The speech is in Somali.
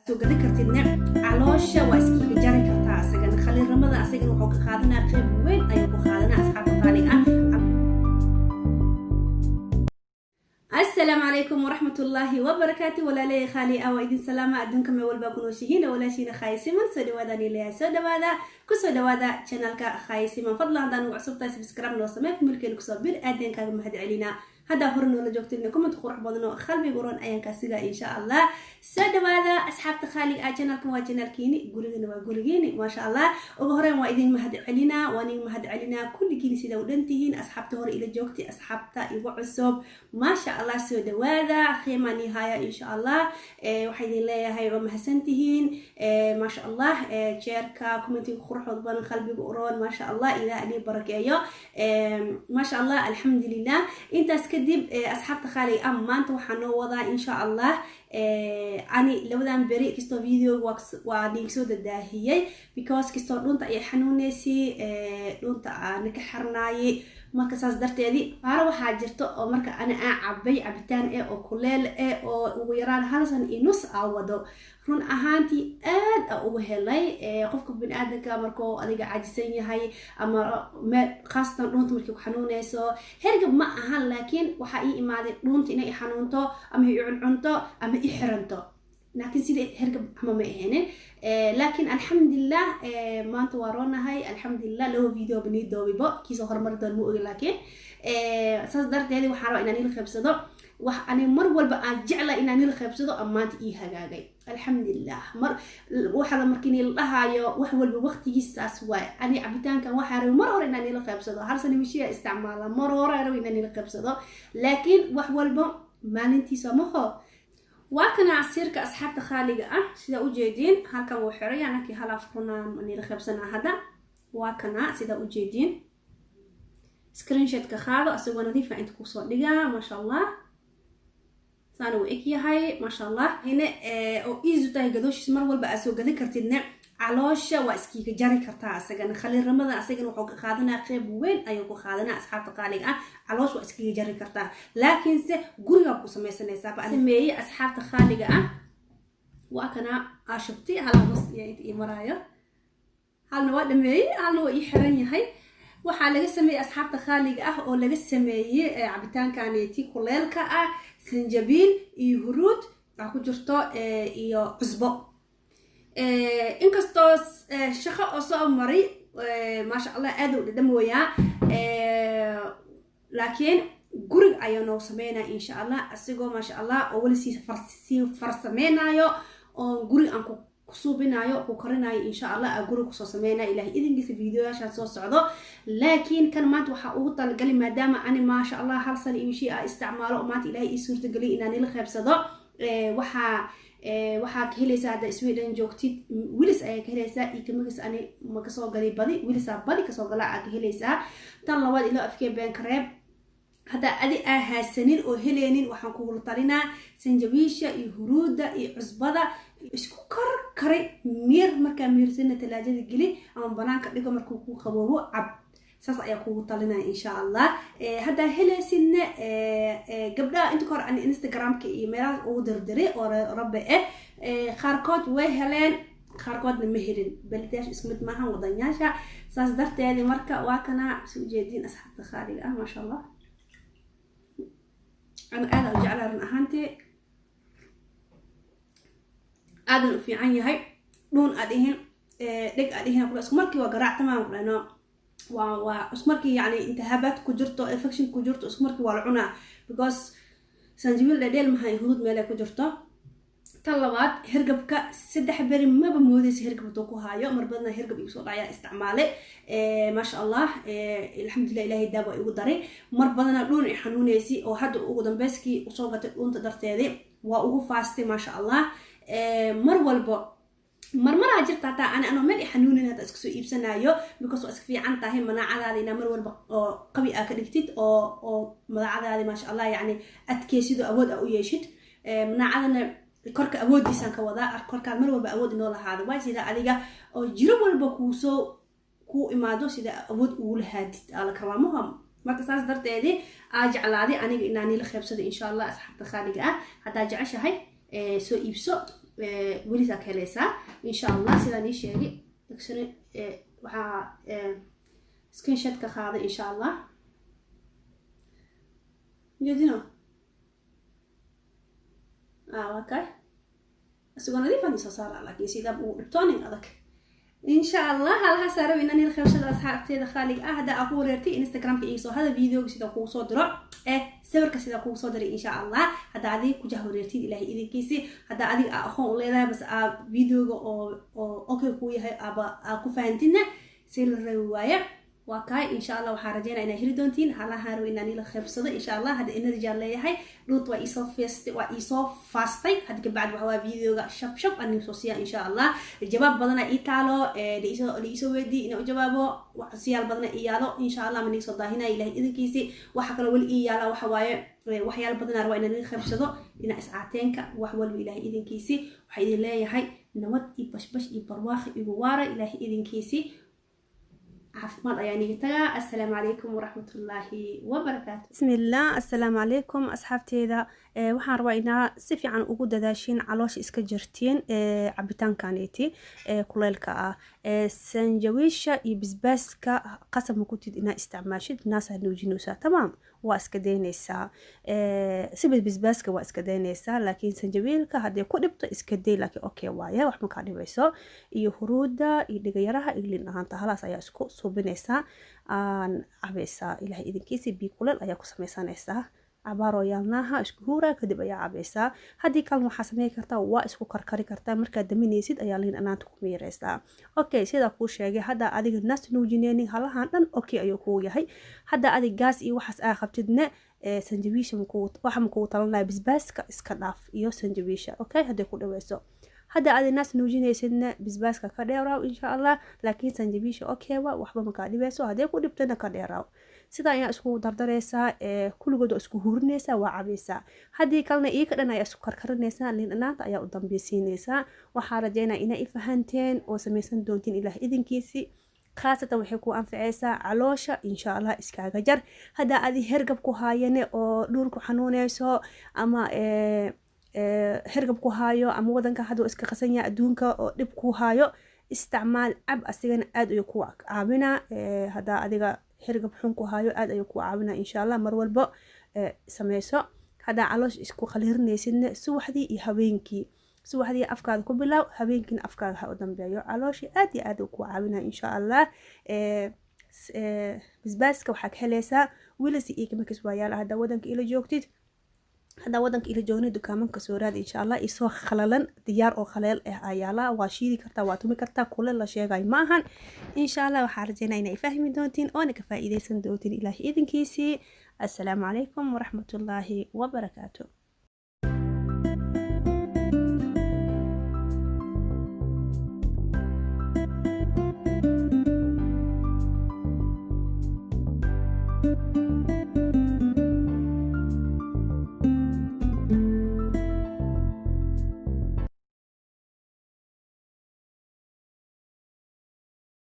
سوق ذكرتنا علوشة واسكي جاري كرتا أسجن خلي رمضان أسجن وحوك خادنا قيب وين أيوك خادنا أصحاب الطالقة. السلام عليكم ورحمة الله وبركاته ولا لي خالي أو إذن سلامة أدنكم يول باكونو شهين ولا شين خايسي من سودوادا نيليا سودوادا كسودوادا channelka خايسي من فضل هذا وعصبتا سبسكرايب لو سميت ملكي كسوبر أدين كاغ مهد علينا هذا هرن ولا جوجتين كومنت قرح بدنو خلبي قرون أيان كاسيغا إن شاء الله سودوادا أصحاب تخالي channelكم waa channelkiini gurigana waa gurigeeni ما شاء الله وبهرين وإذن مهد علينا وانين مهد علينا كل كيني سيدا ودنتهين أصحابته هور إلى جوجتي أصحابتا إيبو عصب ما شاء الله سودوادا خيمة نهاية إن شاء الله وحيدين ليا هاي ومحسنتهين ما شاء الله شيركا كومنتي قرح وضبان خلبي قرون ما شاء الله إلى أني بركايا ما شاء الله الحمد لله انت اسكدب أصحاب تخالي أما أنت وحنو وضع إن شاء الله أني لو ذا بريء كستو فيديو وديكسو داهية because كستو لونتا أي حنونيسي لونتا نكحرناي marka saas darteedii faaro waxa jirto oo marka ana cabay cabitaan oo kuleel oo ugu yaraan hal san inus awado run ahaantii aad ugu helay qofka bini'aadamka markoo adiga cajisan yahay ama khaasatan dhunta markii ku xanuunayso hergab ma ahan laakiin waxa ii imaaday dhunta inay xanuunto ama ay cunto ama ay xiranto لكن سيدي هرقب ما هنا لكن الحمد لله ما انت ورانا هاي الحمد لله لو فيديو بنيدو بيبو كي ظهر مرضى المؤ لكن اساس درت هذه وحارو ان اني الخبصدو wax ani mar walba aan jeclaa in aan la qaybsado amaanta ii hagaagay alxamdulillah mar waxa la markii la dhahayo wax walba waqtigiisaas waay ani cabitaankan waxa rabo mar hore in aan la qaybsado hal sano mishiya isticmaala mar hore rabo in aan la qaybsado laakiin wax walba maalintiisa ma ho وكان عصيرك أصحاب تخاليق سيدا وجيدين هالكا وحري يعني كي هلا فقنا مني لخبسنا هذا وكان سيدا وجيدين سكرين شوت كخاذو أسوي نظيفة عندكم صدقة ما شاء الله صانو إكي هاي ما شاء الله هنا أو إيزو تاي قدوش اسمر والبا أسوي ذكرتنا علوشة واسكي جاري كرتا أسجن خلي رمضان أسجن وحوك خادنا قيب وين أيوكو خادنا أصحاب تقاليق علوش واسكي جاري كرتا لكن سه قريبا كوسمي سنسابا سمي أصحاب تقاليق وأكنا أشبتي على نص يعني مرايا هل نواد مي هل نواد يحرني هاي وحال لقى سمي أصحاب تقاليق أو لقى سمي عبتان كانيتي كلالك سنجبيل يهرود أكو جرتو إيو عزبو inkastoo shaqo oo soo maray ma sha Allah aad u dhadhamooya laakiin gurig ayaan noo sameynaa insha Allah asigoo ma sha Allah oo wali si farsameynayo oo gurig aan ku suubinayo ku korinayo insha Allah gurig ku soo sameynaa ilaahay idinkiisa fiidiyoyaasha soo socdo laakiin kan maanta waxa ugu talgali maadaama ani ma sha Allah hal san imshi isticmaalo maanta ilaahay ii suurta gali inaan la qaybsado waxaa ka helaysaa hadda Sweden joogtid wilis ayaa ka helaysaa iyo kamagas ani ma ka soo galay badi wilisa badi ka soo galaa ka helaysaa tan labaad ilo afkee been kareeb hadda adi ahaasanin oo heleenin waxaan ku talinaa sanjabiisha iyo huruuda iyo cusbada isku karay mir marka mirsina talaajada geli ama banaanka dhigo markuu ku qaboobo cab saas ayaa kugu talinaa insha Allah hadda helaysidna gabdhaha inta kor aan Instagram-ka iyo meelaha ugu dirdiray oo rabbi qaarkood way heleen qaarkoodna ma helin baldash ismid maaha wadanyaasha saas darteed marka waa kana soo jeedin asxaabta khaaliga ma sha Allah ana aad u jeclaa ran ahaantii aad u fiican yahay dhun adihin dhig adihin isku markii waa garaac tamam qulano واسمركي يعني انتهابات كجرتو infection كجرتو اسمركي والعنا because سنجبيل ديل ما هي هرود ميلا كجرتو طلبات هرقبك سدح بري ما بموديس هرقبتو كو هايو مربدنا هرقب يسو دايا استعماله ما شاء الله الحمد لله الهي دابا igu daray مربدنا دون xanuunaysi oo hadda ugu dambeeskii u soo gatay dhunta darteedii waa ugu faastay ma sha Allah mar walba marmara jirta taa ana meel xanuunina hada isku soo iibsanayo because waa iska fiican tahay manaacadaada ina mar walba oo qabi ka dhigtid oo madaacadaada ma sha Allah yani adkeysido awood u yeeshid manaacadana korka awoodiisan ka wada korka mar walba awood inoo lahaado way sida adiga oo jiro walba ku imaado sida awood u lahaadid ala karaamaha marka saas darteedii jeclaaday aniga inaan la qaybsado insha Allah asxaabta khaaliga hada jeceshahay soo iibso ولي كهليسا إن شاء الله سيداني شيء دكسون وح سكرين شوت كخاضي إن شاء الله جدنا اوكي اسوغ نظيف اني صار لكن سيدا بتوني ادك ان شاء الله هل حسارب انني الخبشه اصحابتي خالي هذا اكو ريرتي انستغرام كي سو هذا فيديو سيدا كو سو درو سويرك سيدا كو سو دري ان شاء الله هذا ادي كو جهو ريرتي الهي idinkiisi hada adiga aqoon leedahay bas videoga oo okay ku yahay aba ku fahantina si la reewaaya وكاي إن شاء الله وحرجينا إن هيردونتين هلا هارو إنني لخبصة إن شاء الله هذا إنرجع لي هاي لوط وإيصاف فاستي هذا بعد وهو فيديو شب أني سوسيا إن شاء الله الجواب بدنا إيتالو ليسو ودي إنه جوابه وحسيال بدنا إيالو إن شاء الله من يصدق هنا إلى إذا كيسي وحكنا ول إيالا وحواي وحيال بدنا روينا لخبصة إن إسعتينك وحول إلى إذا كيسي وحيد الله هاي نود يبش يبرواخ يبوارا إلى إذا كيسي عفوا يعني تجا السلام عليكم ورحمة الله وبركاته. بسم الله السلام عليكم أصحابتي إذا waxaan rabaa inaa si fiican ugu dadaashin caloosha iska jirtiin cabitaankaneti kuleelka ah sanjawiisha iyo bisbaaska qasab ku tid inaa isticmaashid naas nuujinaysa tamam waa iska deynaysaa sibid bisbaaska waa iska deynaysaa laakiin sanjawiilka hadii ku dhibto iska deey laakiin okay waaye wax ma ka dhibayso iyo huruuda iyo dhigayaraha iyo lin ahaanta halaas ayaa isku suubinaysaa aan cabaysaa ilaahay idinkiisa bi kuleel ayaa ku samaysanaysaa عبارة يالناها اسكهورة كدب أيا عبيسا هادي كلمة حسمية كرتا وا اسكو كركري كرتا مركا دميني سيد أيالين أنا تكو ميريسا أوكي سيدا كو شاقي هادا أديك الناس نوجينيني هلا هاندان أوكي أيو كو يهي هادا أديك غاس إي وحس آخبتدنا سنجبيشة waxa mku talanay bisbaaska iska dhaaf iyo sanjabiisha okay hadii ku dhaweyso hada aad naas nuujinaysidna bisbaaska ka dheeraw insha Allah laakiin sanjabiisha okay waxba ma ka dhibeyso hadii ku dhibtana ka dheeraw sida ayaa isku dardareysa kulligood isku hurinaysa waa cabaysa hadii kalena ii ka dhan ayaa isku karkarinaysa linaanta ayaa u dambaysiinaysa waxa rajeynaa inay fahanteen oo sameeysan doontiin ilaah idinkiisi خاصة وحكو أنفعيسا علوشة إن شاء الله إسكاغا جر هذا أدي هرقب كوهايني أو دوركو حنونيسو أما هرقب كوهايو أما ودنك هادو إسكا قسنيا أدونكا أو دب كوهايو استعمال عب أسيغن أد يكو عابنا هذا أديغا هرقب حون كوهايو أد يكو عابنا إن شاء الله مرول بو سميسو هذا علوش إسكو خليرنيسين سوحدي يهوينكي سوحدي أفكار كبلا هبينكن أفكار هؤلاء بيو علاشي أدي وعاونا إن شاء الله بس وحك هلسا ولسي إيك مكس ويال هذا ودنك إلى جوكتيد هذا ودنك إلى جوني دكامن كسورات إن شاء الله يسوع خلالا ديار أو خلال أيالا واشيري كرتا واتومي كرتا كل الله شيء جاي معهن إن شاء الله وحارجنا إن يفهم دونتين أو نكفائدة سندوتين إلى إذن كيسي السلام عليكم ورحمة الله وبركاته.